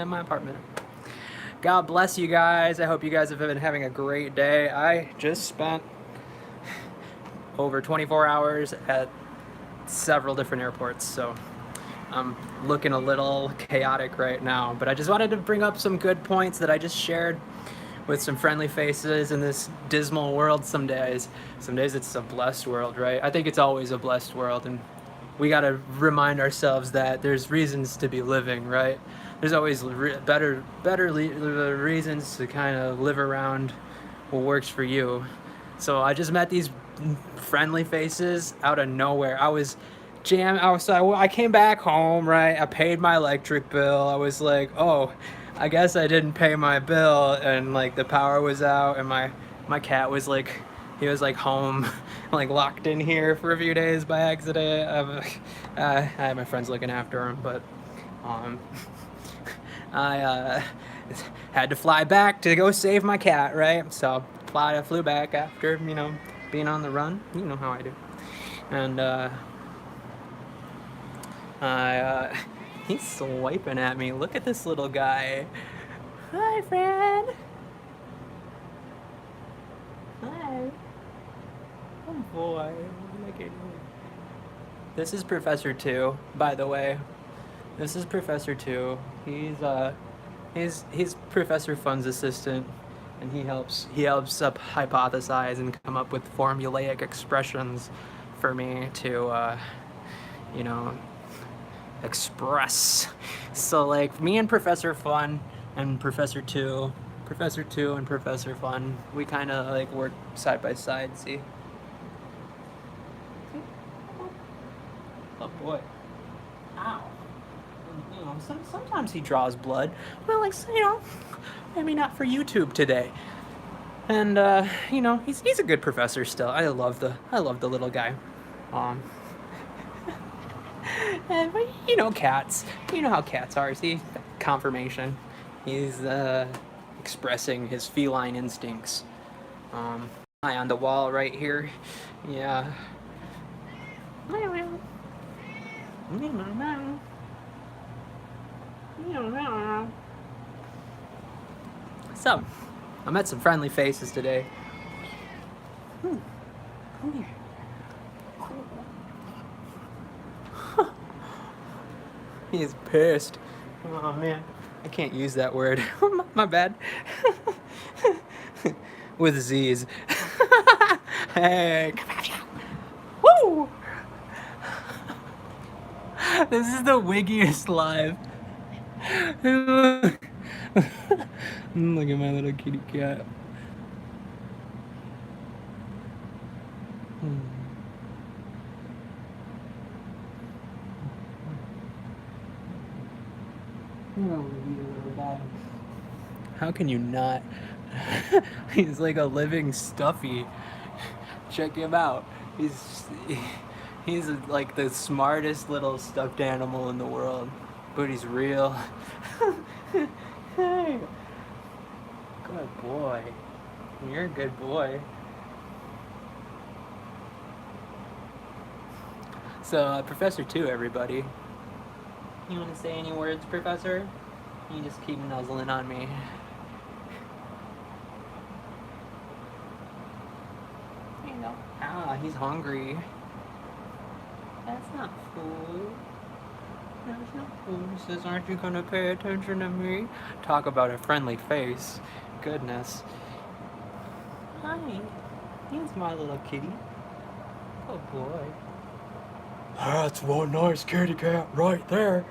in my apartment. God bless you guys. I hope you guys have been having a great day. I just spent over 24 hours at several different airports, so I'm looking a little chaotic right now. But I just wanted to bring up some good points that I just shared with some friendly faces in this dismal world some days. Some days it's a blessed world, right? I think it's always a blessed world, and we gotta remind ourselves that there's reasons to be living, right? There's always better reasons to kind of live around what works for you. So I just met these friendly faces out of nowhere. I came back home, right? I paid my electric bill. I was like, oh, I guess I didn't pay my bill, and like the power was out, and my cat was like, he was like home, like locked in here for a few days by accident. I had my friends looking after him, but I had to fly back to go save my cat, right? So I flew back after, being on the run. You know how I do. And he's swiping at me. Look at this little guy. Hi, Fred. Hi. Oh boy. Look at you. This is Professor 2, by the way. This is Professor 2. He's Professor Fun's assistant, and he helps up hypothesize and come up with formulaic expressions for me to express. So like me and Professor Fun and Professor 2 and Professor Fun, we kind of like work side by side. See? Oh boy. Ow. Sometimes he draws blood. Well, like, maybe not for YouTube today. And he's a good professor still. I love the little guy. But cats. You know how cats are. See, confirmation. He's expressing his feline instincts. Eye on the wall right here. Yeah. So, I met some friendly faces today. Come here. He's pissed. Oh man, I can't use that word. My bad. With Z's. Hey, woo! This is the wiggiest live. Look at my little kitty cat. How can you not? He's like a living stuffy. Check him out. He's like the smartest little stuffed animal in the world, but he's real. Hey, good boy. You're a good boy. So, Professor 2, everybody. You want to say any words, Professor? You just keep nuzzling on me. There you go. Ah, he's hungry. That's not food. That's not food. He says, aren't you gonna pay attention to me? Talk about a friendly face. Goodness. Hi. Here's my little kitty. Oh boy. That's one nice kitty cat right there.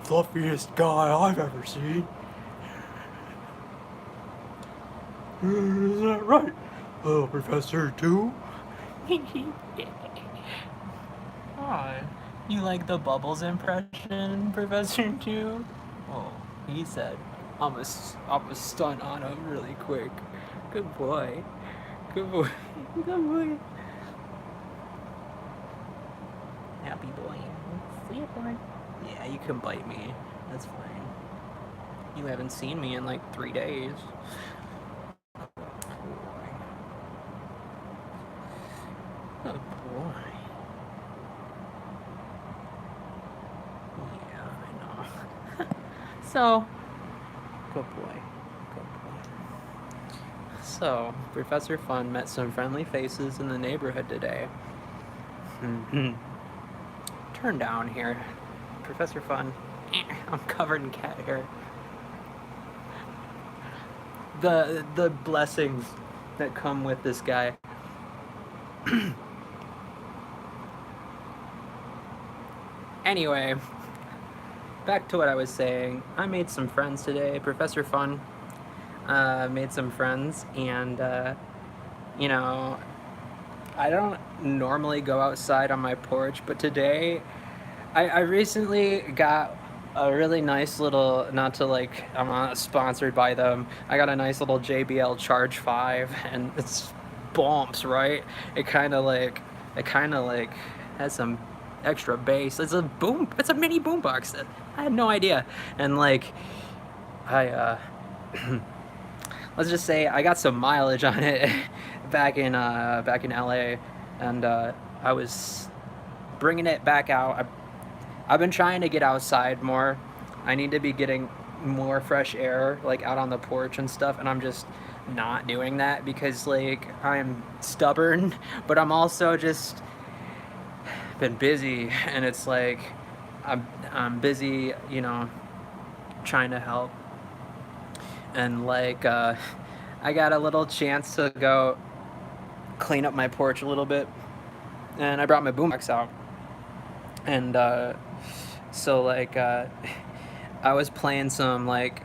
Fluffiest guy I've ever seen. Is that right? Oh, Professor 2? Hi. You like the Bubbles impression, Professor 2? Oh, he said, I'm a stunt on him really quick. Good boy. Good boy. Good boy. Happy boy. See ya, boy. Yeah, you can bite me. That's fine. You haven't seen me in like 3 days. Oh boy. Yeah, I know. So, good boy. Good boy. So, Professor Fun met some friendly faces in the neighborhood today. Turn down here. Professor Fun. I'm covered in cat hair. The blessings that come with this guy. Anyway, back to what I was saying. I made some friends today. Professor Fun made some friends, and you know, I don't normally go outside on my porch, but today I recently got a really nice little, not to like, I'm not sponsored by them. I got a nice little JBL Charge 5, and it's bumps, right? It kind of like has some extra bass. It's a mini boombox. I had no idea. And like, I, let's just say I got some mileage on it back in LA, and I was bringing it back out. I've been trying to get outside more. I need to be getting more fresh air, like out on the porch and stuff, and I'm just not doing that because like I'm stubborn, but I'm also just been busy, and it's like I'm busy, you know, trying to help, and like I got a little chance to go clean up my porch a little bit, and I brought my boombox out, and so like I was playing some like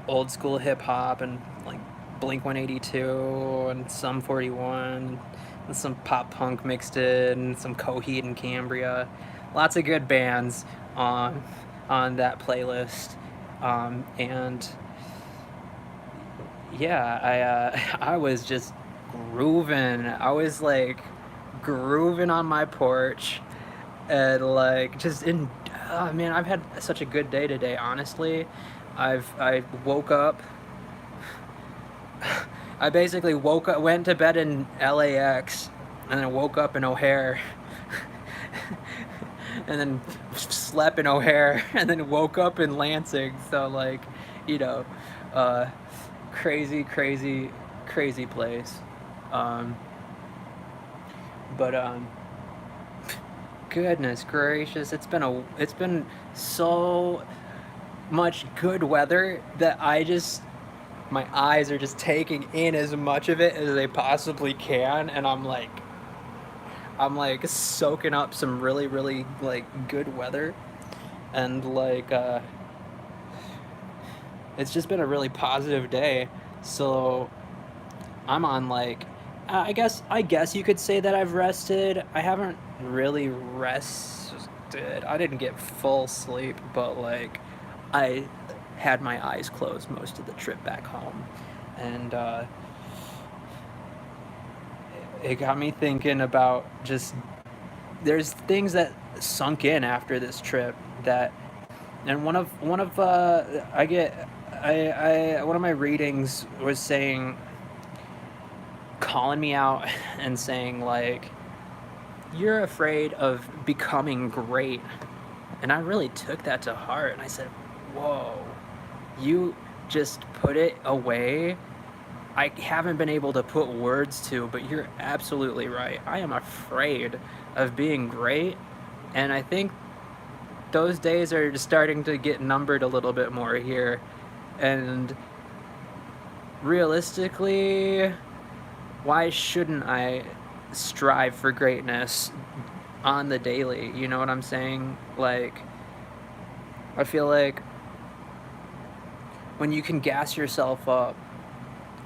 old school hip hop and like Blink 182 and Sum 41 and some pop punk mixed in, and some Coheed and Cambria, lots of good bands on that playlist, and yeah, I was just grooving. I was like grooving on my porch, and like just in. Oh, man, I've had such a good day today. Honestly, I woke up. I basically woke up, went to bed in LAX, and then woke up in O'Hare, and then slept in O'Hare, and then woke up in Lansing. So like, you know, uh, crazy, crazy, crazy place. Um, but goodness gracious, it's been so much good weather that my eyes are just taking in as much of it as they possibly can, and I'm like soaking up some really, really like good weather, and like it's just been a really positive day. So I'm on like I guess you could say that I've rested. I haven't really rested. I didn't get full sleep, but like I had my eyes closed most of the trip back home, and it got me thinking about just there's things that sunk in after this trip that, and one of I get I one of my readings was saying, calling me out and saying like, you're afraid of becoming great, and I really took that to heart, and I said, whoa, you just put it away. I haven't been able to put words to, but you're absolutely right. I am afraid of being great, and I think those days are just starting to get numbered a little bit more here. And realistically, why shouldn't I strive for greatness on the daily? You know what I'm saying? Like, I feel like when you can gas yourself up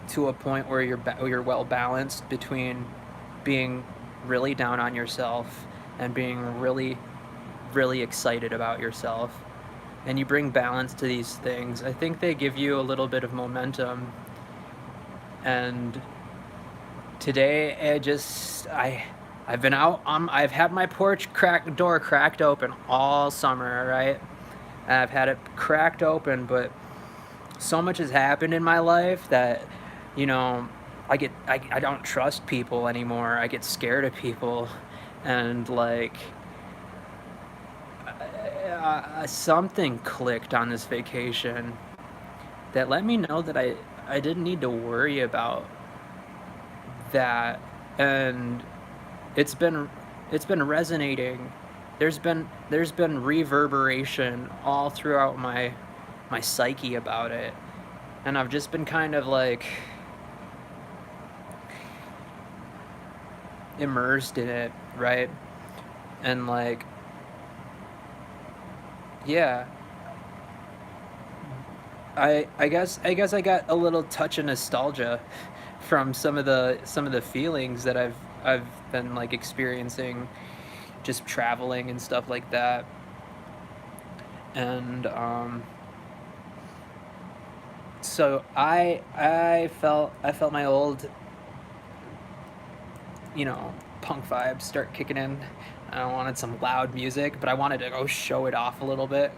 to a point where you're well balanced between being really down on yourself and being really, really excited about yourself, and you bring balance to these things, I think they give you a little bit of momentum. And today I've been out, I've had my porch door cracked open all summer, right? I've had it cracked open, but so much has happened in my life that, you know, I don't trust people anymore. I get scared of people, and like something clicked on this vacation that let me know that I didn't need to worry about that, and it's been it's been resonating. There's been reverberation all throughout my psyche about it, and I've just been kind of like immersed in it, right? And like, yeah, I guess I got a little touch of nostalgia from some of the feelings that I've been like experiencing just traveling and stuff like that. And so I felt my old, punk vibes start kicking in. I wanted some loud music, but I wanted to go show it off a little bit.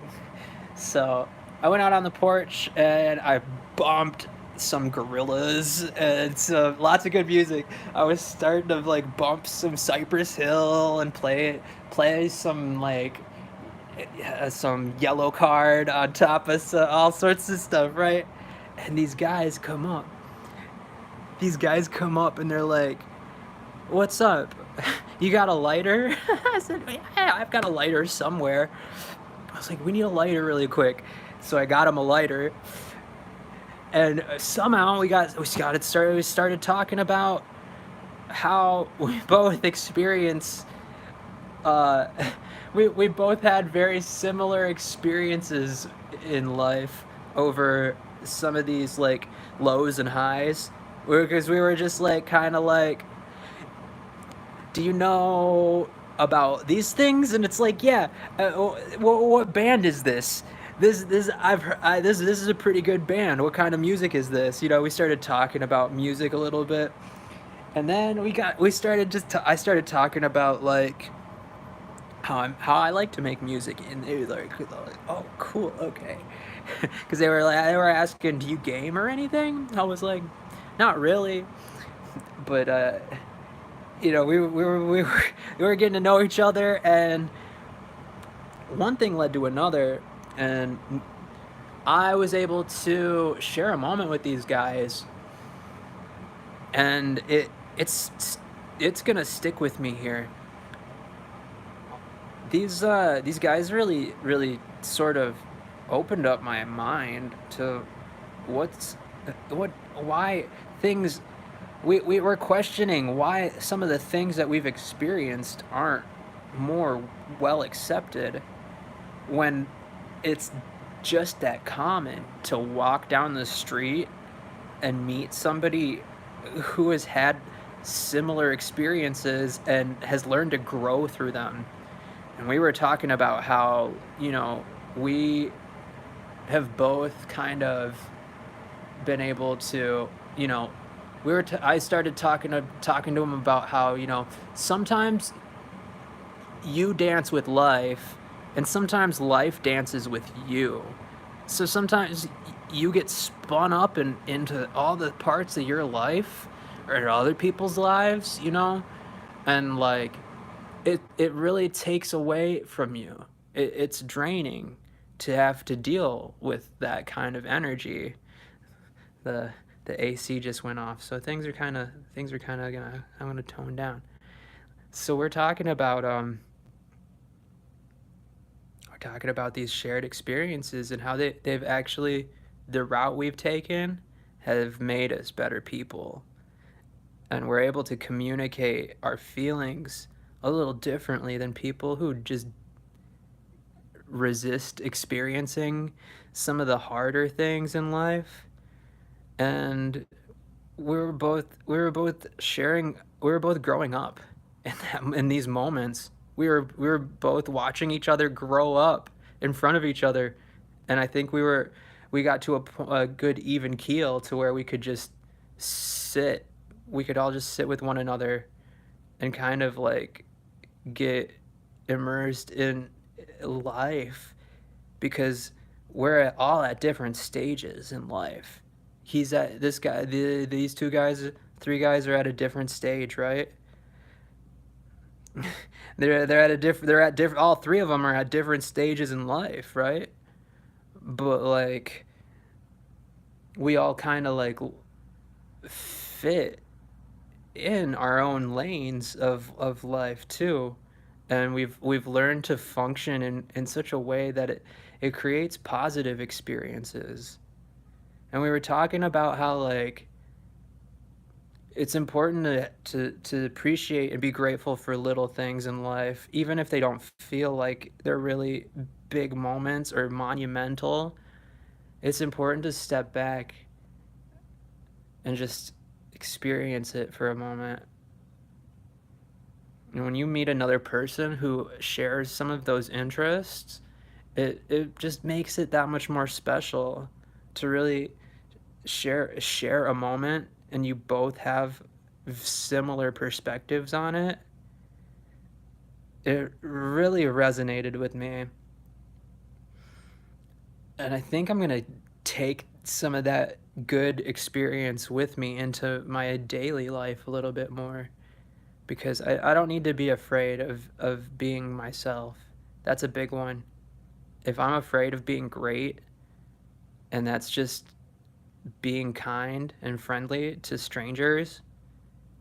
So I went out on the porch and I bumped some gorillas and lots of good music. I was starting to like bump some Cypress Hill and play some like some Yellow Card on top of all sorts of stuff, right? And these guys come up and they're like, "What's up? You got a lighter?" I said, "Yeah, I've got a lighter somewhere." I was like, "We need a lighter really quick." So I got him a lighter, and somehow we started talking about how we both experience uh, we both had very similar experiences in life over some of these like lows and highs, because we were just like kind of like, do you know about these things? And it's like, yeah, what band is this? This is a pretty good band. What kind of music is this? We started talking about music a little bit, and then we started I started talking about like how I like to make music, and they were like, "Oh, cool, okay," because they were asking, "Do you game or anything?" I was like, "Not really," but we were getting to know each other, and one thing led to another, and I was able to share a moment with these guys, and it's gonna stick with me here. These guys really sort of opened up my mind to what's what why things we were questioning why some of the things that we've experienced aren't more well accepted, when it's just that common to walk down the street and meet somebody who has had similar experiences and has learned to grow through them. And we were talking about how, we have both kind of been able to, I started talking to him about how, sometimes you dance with life, and sometimes life dances with you. So sometimes you get spun up into all the parts of your life or other people's lives, and like it really takes away from you. It's draining to have to deal with that kind of energy. The the AC just went off, so things are kind of gonna I'm gonna tone down. So we're talking about these shared experiences and how they've actually, the route we've taken have made us better people, and we're able to communicate our feelings a little differently than people who just resist experiencing some of the harder things in life. And we were both growing up in these moments. We were both watching each other grow up in front of each other, and I think we got to a good even keel to where sit we could all just sit with one another and kind of like get immersed in life, because all at different stages in life. He's at this guy these two guys, three guys are at a different stage, right? they're at a different they're at different all three of them are at different stages in life, right? But like we all kind of like fit in our own lanes of life too, and we've learned to function in such a way that it creates positive experiences. And we were talking about how like it's important to appreciate and be grateful for little things in life, even if they don't feel like they're really big moments or monumental. It's important to step back and just experience it for a moment. And when you meet another person who shares some of those interests, it just makes it that much more special to really share a moment and you both have similar perspectives on it. It really resonated with me. And I think I'm going to take some of that good experience with me into my daily life a little bit more, because I don't need to be afraid of being myself. That's a big one. If I'm afraid of being great, and that's just being kind and friendly to strangers,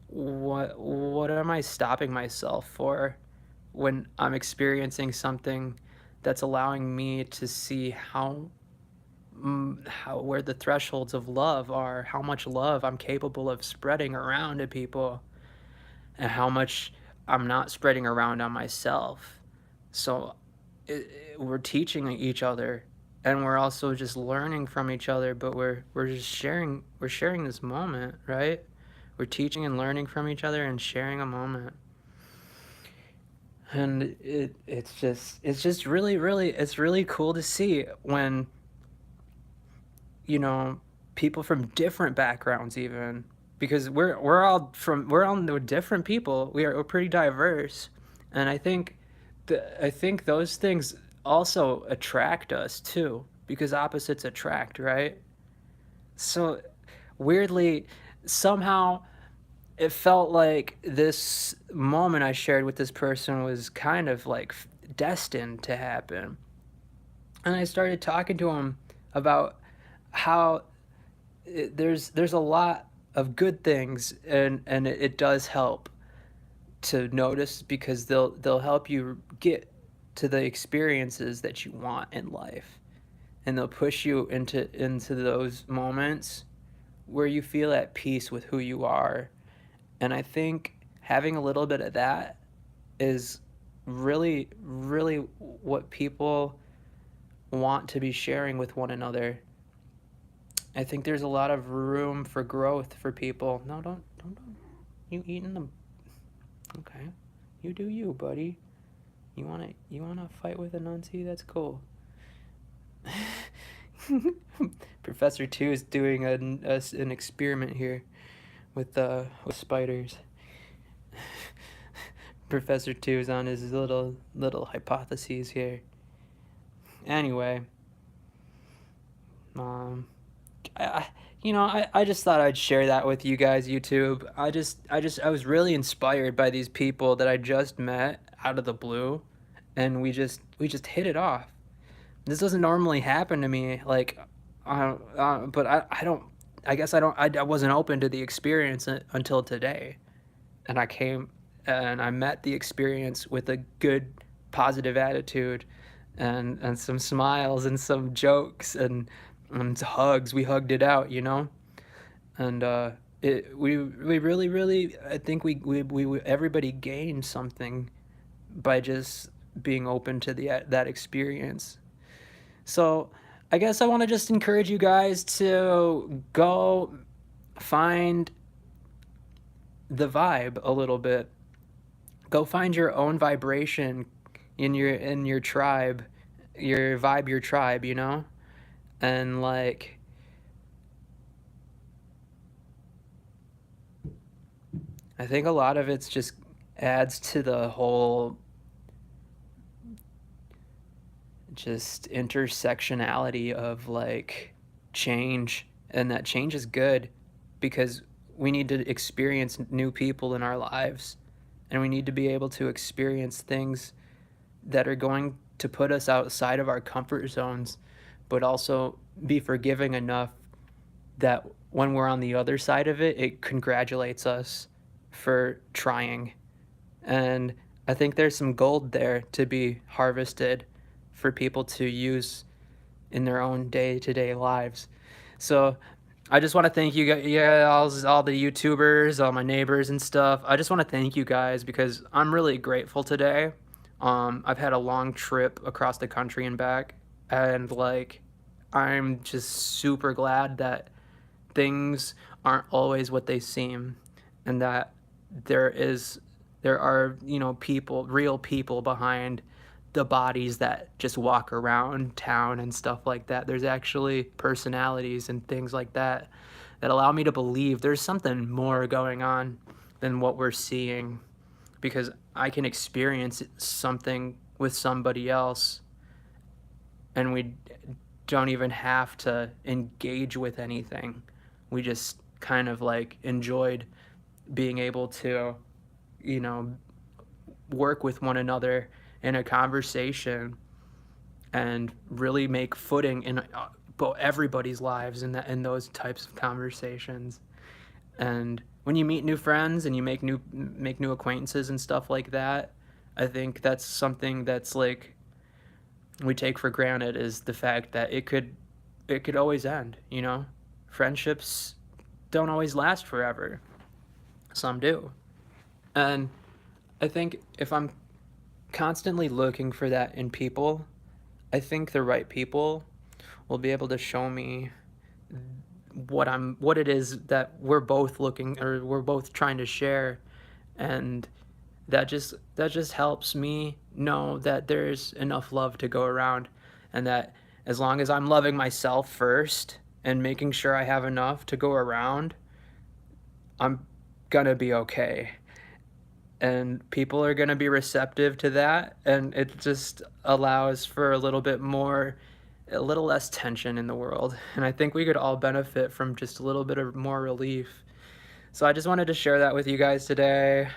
what am I stopping myself for when I'm experiencing something that's allowing me to see how where the thresholds of love are, how much love I'm capable of spreading around to people, and how much I'm not spreading around on myself. So we're teaching each other, and we're also just learning from each other, but we're sharing this moment, right? We're teaching and learning from each other and sharing a moment. And it's just really cool to see when, you know, people from different backgrounds, even, because we're all different people. We're pretty diverse, and I think those things also attract us too, because opposites attract, right? So weirdly, somehow it felt like this moment I shared with this person was kind of like destined to happen. And I started talking to him about how there's a lot of good things, and it does help to notice, because they'll help you get to the experiences that you want in life, and they'll push you into those moments where you feel at peace with who you are. And I think having a little bit of that is really what people want to be sharing with one another. I think there's a lot of room for growth for people. No, don't. You eating them? Okay, you do you, buddy. You wanna fight with a Anansi? That's cool. Professor Two is doing an experiment here with spiders. Professor Two is on his little hypotheses here. Anyway, um, I, I just thought I'd share that with you guys, YouTube. I was really inspired by these people that I just met out of the blue, and we just hit it off. This doesn't normally happen to me, like, but I don't. I guess I wasn't open to the experience until today, and I came and I met the experience with a good, positive attitude, and some smiles and some jokes and hugs. We hugged it out, and we really I think we everybody gained something by just being open to that experience. So I guess I want to just encourage you guys to go find the vibe a little bit. Go find your own vibration in your tribe, your tribe, and like I think a lot of it's just adds to the whole just intersectionality of like change, and that change is good because we need to experience new people in our lives, and we need to be able to experience things that are going to put us outside of our comfort zones, but also be forgiving enough that when we're on the other side of it, it congratulates us for trying. And I think there's some gold there to be harvested for people to use in their own day-to-day lives. So I just want to thank you guys, yeah, all the YouTubers, all my neighbors and stuff. I just want to thank you guys because I'm really grateful today. I've had a long trip across the country and back, and like, I'm just super glad that things aren't always what they seem, and that there are, you know, people, real people behind the bodies that just walk around town and stuff like that. There's actually personalities and things like that that allow me to believe there's something more going on than what we're seeing, because I can experience something with somebody else and we don't even have to engage with anything. We just kind of like enjoyed being able to, you know, work with one another in a conversation and really make footing in everybody's lives in those types of conversations. And when you meet new friends and you make new acquaintances and stuff like that, I think that's something that's like we take for granted, is the fact that it could always end, you know? Friendships don't always last forever. Some do. And I think if I'm constantly looking for that in people, I think the right people will be able to show me what it is that we're both looking, or we're both trying to share. And that just helps me know that there's enough love to go around, and that as long as I'm loving myself first and making sure I have enough to go around, I'm gonna be okay. And people are gonna be receptive to that, and it just allows for a little less tension in the world. And I think we could all benefit from just a little bit of more relief. So I just wanted to share that with you guys today.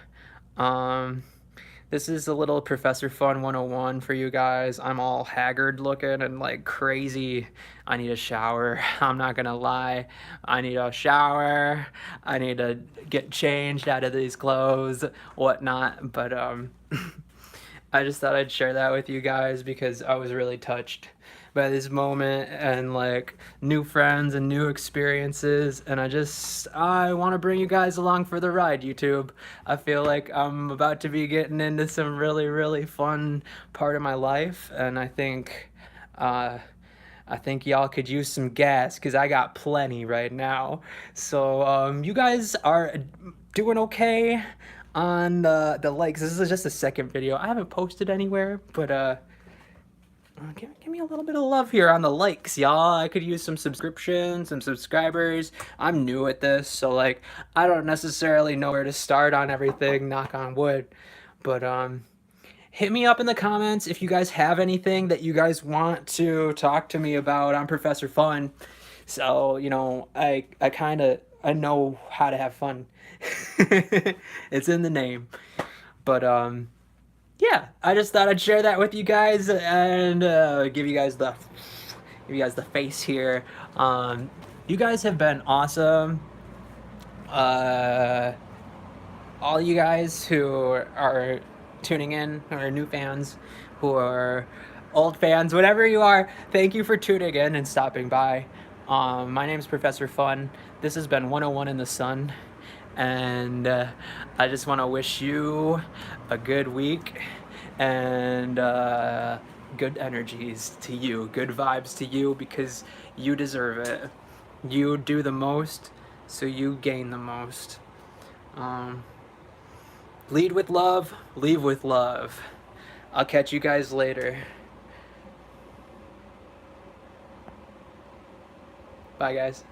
This is a little Professor Fun 101 for you guys. I'm all haggard looking and like crazy. I need a shower. I'm not gonna lie. I need a shower. I need to get changed out of these clothes, whatnot. But I just thought I'd share that with you guys because I was really touched by this moment and like new friends and new experiences, and I want to bring you guys along for the ride, YouTube. I feel like I'm about to be getting into some really fun part of my life, and I think y'all could use some gas because I got plenty right now. So you guys are doing okay on the likes. This is just a second video. I haven't posted anywhere, but give me a little bit of love here on the likes, y'all. I could use some subscriptions, some subscribers. I'm new at this, so like I don't necessarily know where to start on everything, knock on wood. But hit me up in the comments if you guys have anything that you guys want to talk to me about. I'm Professor Fun. So, you know, I know how to have fun. It's in the name. But yeah, I just thought I'd share that with you guys and give you guys the face here. You guys have been awesome. All you guys who are tuning in, who are new fans, who are old fans, whatever you are, thank you for tuning in and stopping by. My name is Professor Fun. This has been 101 in the Sun. And I just want to wish you a good week and good energies to you, good vibes to you, because you deserve it. You do the most, so you gain the most. Lead with love, leave with love. I'll catch you guys later. Bye, guys.